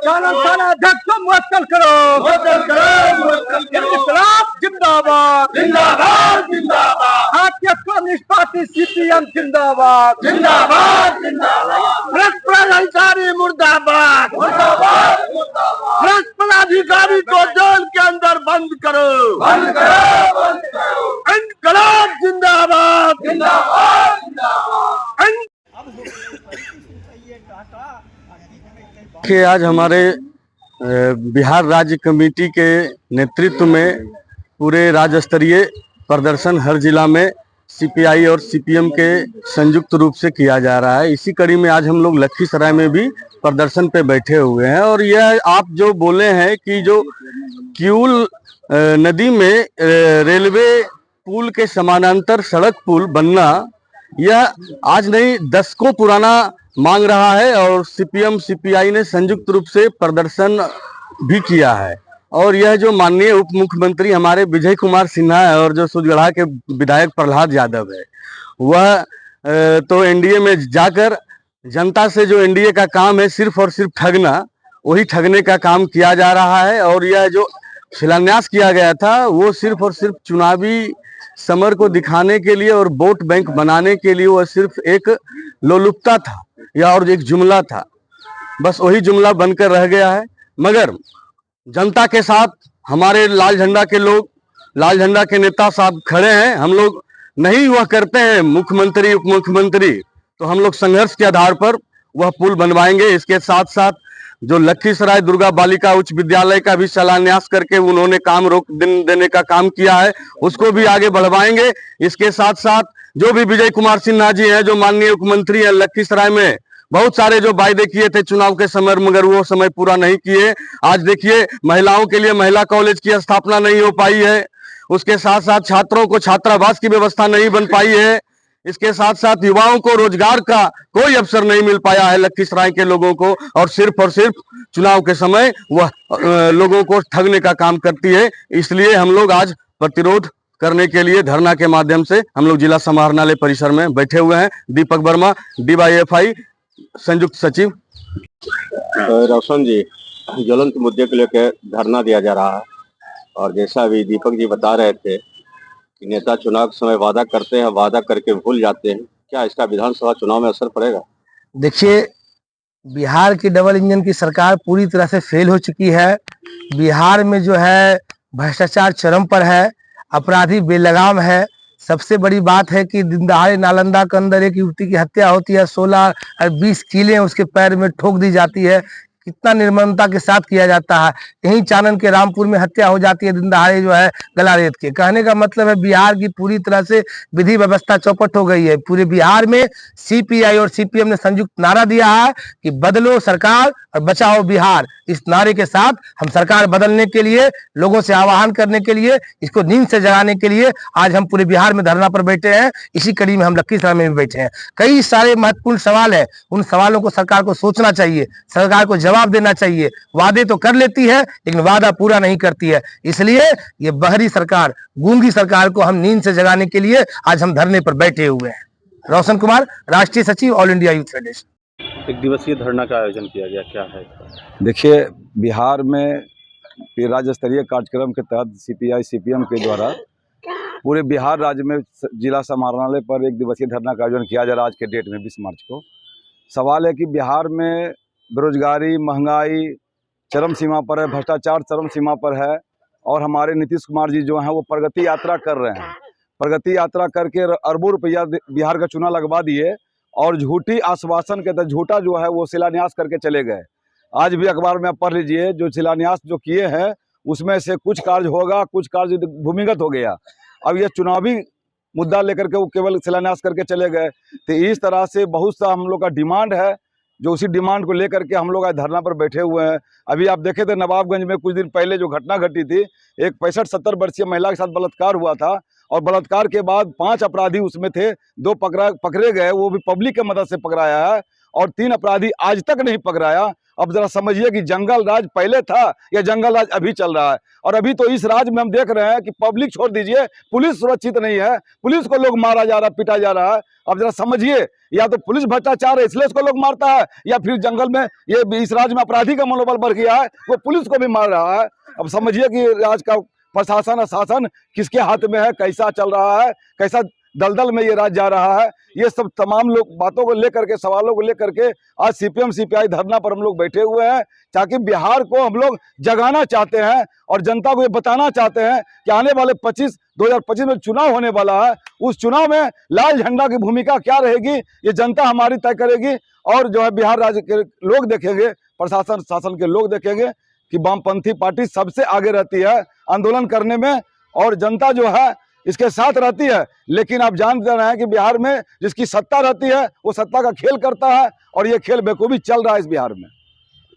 थाना अध्यक्ष को मुअत्तल करो, इनकलाब जिंदाबाद, जिंदाबाद जिंदाबाद भारतीय कम्युनिस्ट पार्टी सीपीएम जिंदाबाद, जिंदाबाद जिंदाबाद भ्रष्ट अधिकारी मुर्दाबाद, मुर्दाबाद मुर्दाबाद भ्रष्ट अधिकारी को जेल के अंदर बंद करो, बंद करो बंद करो इनकलाब जिंदाबाद, जिंदाबाद जिंदाबाद। कि आज हमारे बिहार राज्य कमेटी के नेतृत्व में पूरे राज्य स्तरीय प्रदर्शन हर जिला में सीपीआई और सीपीएम के संयुक्त रूप से किया जा रहा है। इसी कड़ी में आज हम लोग लखीसराय में भी प्रदर्शन पे बैठे हुए हैं। और यह आप जो बोले हैं कि जो किऊल नदी में रेलवे पुल के समानांतर सड़क पुल बनना, यह आज नहीं दशकों पुराना मांग रहा है और सीपीएम सीपीआई ने संयुक्त रूप से प्रदर्शन भी किया है। और यह जो माननीय उप मुख्यमंत्री हमारे विजय कुमार सिन्हा है और जो सुजगढ़ा के विधायक प्रहलाद यादव है, वह तो एनडीए में जाकर जनता से जो एनडीए का काम है सिर्फ और सिर्फ ठगना, वही ठगने का काम किया जा रहा है। और यह जो शिलान्यास किया गया था वो सिर्फ और सिर्फ चुनावी समर को दिखाने के लिए और वोट बैंक बनाने के लिए, वह सिर्फ एक लोलुपता था या और एक जुमला था, बस वही जुमला बनकर रह गया है। मगर जनता के साथ हमारे लाल झंडा के लोग, लाल झंडा के नेता साहब खड़े हैं। हम लोग नहीं वह करते हैं मुख्यमंत्री उप मुख्यमंत्री, तो हम लोग संघर्ष के आधार पर वह पुल बनवाएंगे। इसके साथ साथ जो लखीसराय दुर्गा बालिका उच्च विद्यालय का भी शिलान्यास करके उन्होंने काम रोक देने का काम किया है, उसको भी आगे बढ़वाएंगे। इसके साथ साथ जो भी विजय कुमार सिन्हा जी हैं, जो माननीय मुख्यमंत्री हैं, लखीसराय में बहुत सारे जो वायदे किए थे चुनाव के समय, मगर वो समय पूरा नहीं किए। आज देखिए महिलाओं के लिए महिला कॉलेज की स्थापना नहीं हो पाई है, उसके साथ साथ छात्रों को छात्रावास की व्यवस्था नहीं बन पाई है, इसके साथ साथ युवाओं को रोजगार का कोई अवसर नहीं मिल पाया है लखीसराय के लोगों को। और सिर्फ चुनाव के समय वह लोगों को ठगने का काम करती है। इसलिए हम लोग आज प्रतिरोध करने के लिए धरना के माध्यम से हम लोग जिला समाहरणालय परिसर में बैठे हुए हैं। दीपक वर्मा, DYFI संयुक्त सचिव। रोशन जी, ज्वलंत मुद्दे को लेकर धरना दिया जा रहा है और जैसा अभी दीपक जी बता रहे थे कि नेता चुनाव के समय वादा करते हैं, वादा करके भूल जाते हैं, क्या इसका विधानसभा चुनाव में असर पड़ेगा? देखिए, बिहार की डबल इंजन की सरकार पूरी तरह से फेल हो चुकी है। बिहार में जो है भ्रष्टाचार चरम पर है, अपराधी बेलगाम है। सबसे बड़ी बात है कि दिन दहाड़े नालंदा के अंदर एक युवती की हत्या होती है, 16 और 20 कीलें उसके पैर में ठोक दी जाती है। कितना निर्ममता के साथ किया जाता है। यहीं चानन के रामपुर में हत्या हो जाती है दिन दहाड़े जो है गला रेत के। कहने का मतलब है बिहार की पूरी तरह से विधि व्यवस्था चौपट हो गई है। पूरे बिहार में सीपीआई और सीपीएम ने संयुक्त नारा दिया है कि बदलो सरकार और बचाओ बिहार। इस नारे के साथ हम सरकार बदलने के लिए, लोगों से आह्वान करने के लिए, इसको नींद से जगाने के लिए आज हम पूरे बिहार में धरना पर बैठे हैं। इसी कड़ी में हम लखीसराय में भी बैठे हैं। कई सारे महत्वपूर्ण सवाल है, उन सवालों को सरकार को सोचना चाहिए, सरकार को जवाब देना चाहिए। वादे तो कर लेती है लेकिन वादा पूरा नहीं करती है। इसलिए ये बहरी सरकार, गूंगी सरकार को हम नींद से जगाने के लिए आज हम धरने पर बैठे हुए हैं। रोशन कुमार, राष्ट्रीय सचिव, ऑल इंडिया यूथ फेडरेशन। एक दिवसीय धरना का आयोजन किया गया, क्या है? देखिए, बिहार में राज्य स्तरीय कार्यक्रम के तहत सीपीआई सीपीएम के द्वारा पूरे बिहार राज्य में जिला समाहरणालय पर एक दिवसीय धरना का आयोजन किया जा रहा है आज के डेट में 20 मार्च को। सवाल है कि बिहार में बेरोजगारी, महंगाई चरम सीमा पर है, भ्रष्टाचार चरम सीमा पर है और हमारे नीतीश कुमार जी जो हैं वो प्रगति यात्रा कर रहे हैं। प्रगति यात्रा करके अरबों रुपया बिहार का चुनाव लगवा दिए और झूठी आश्वासन के तहत झूठा जो है वो शिलान्यास करके चले गए। आज भी अखबार में आप पढ़ लीजिए, जो शिलान्यास जो किए हैं उसमें से कुछ कार्य होगा, कुछ कार्य भूमिगत हो गया। अब ये चुनावी मुद्दा लेकर के वो केवल शिलान्यास करके चले गए। तो इस तरह से बहुत सा हम लोग का डिमांड है, जो उसी डिमांड को लेकर के हम लोग आज धरना पर बैठे हुए हैं। अभी आप देखे थे नवाबगंज में कुछ दिन पहले जो घटना घटी थी, एक 65-70 वर्षीय महिला के साथ बलात्कार हुआ था और बलात्कार के बाद 5 अपराधी उसमें थे, 2 पकड़े गए, वो भी पब्लिक की मदद से पकड़ाया है और 3 अपराधी आज तक नहीं पकड़ाया। अब जरा समझिए कि जंगल राज पहले था या जंगल राज अभी चल रहा है। और अभी तो इस राज में हम देख रहे हैं कि पब्लिक छोड़ दीजिए, पुलिस सुरक्षित नहीं है, पुलिस को लोग मारा जा रहा है, पीटा जा रहा है। अब जरा समझिए, या तो पुलिस भ्रष्टाचार है इसलिए इसको लोग मारता है, या फिर जंगल में ये इस राज में अपराधी का मनोबल बढ़ गया है, वो पुलिस को भी मार रहा है। अब समझिए कि राज का प्रशासन और शासन किसके हाथ में है, कैसा चल रहा है, कैसा दलदल में ये राज जा रहा है। ये सब तमाम लोग बातों को लेकर के, सवालों को लेकर के आज सीपीएम सीपीआई धरना पर हम लोग बैठे हुए हैं, ताकि बिहार को हम लोग जगाना चाहते हैं और जनता को ये बताना चाहते हैं कि आने वाले 2025 में चुनाव होने वाला है। उस चुनाव में लाल झंडा की भूमिका क्या रहेगी, ये जनता हमारी तय करेगी। और जो है बिहार राज्य के लोग देखेंगे, प्रशासन शासन के लोग देखेंगे कि वामपंथी पार्टी सबसे आगे रहती है आंदोलन करने में, और जनता जो है इसके साथ रहती है। लेकिन आप जानते रहे हैं कि बिहार में जिसकी सत्ता रहती है वो सत्ता का खेल करता है, और ये खेल बेखूबी चल रहा है इस बिहार में।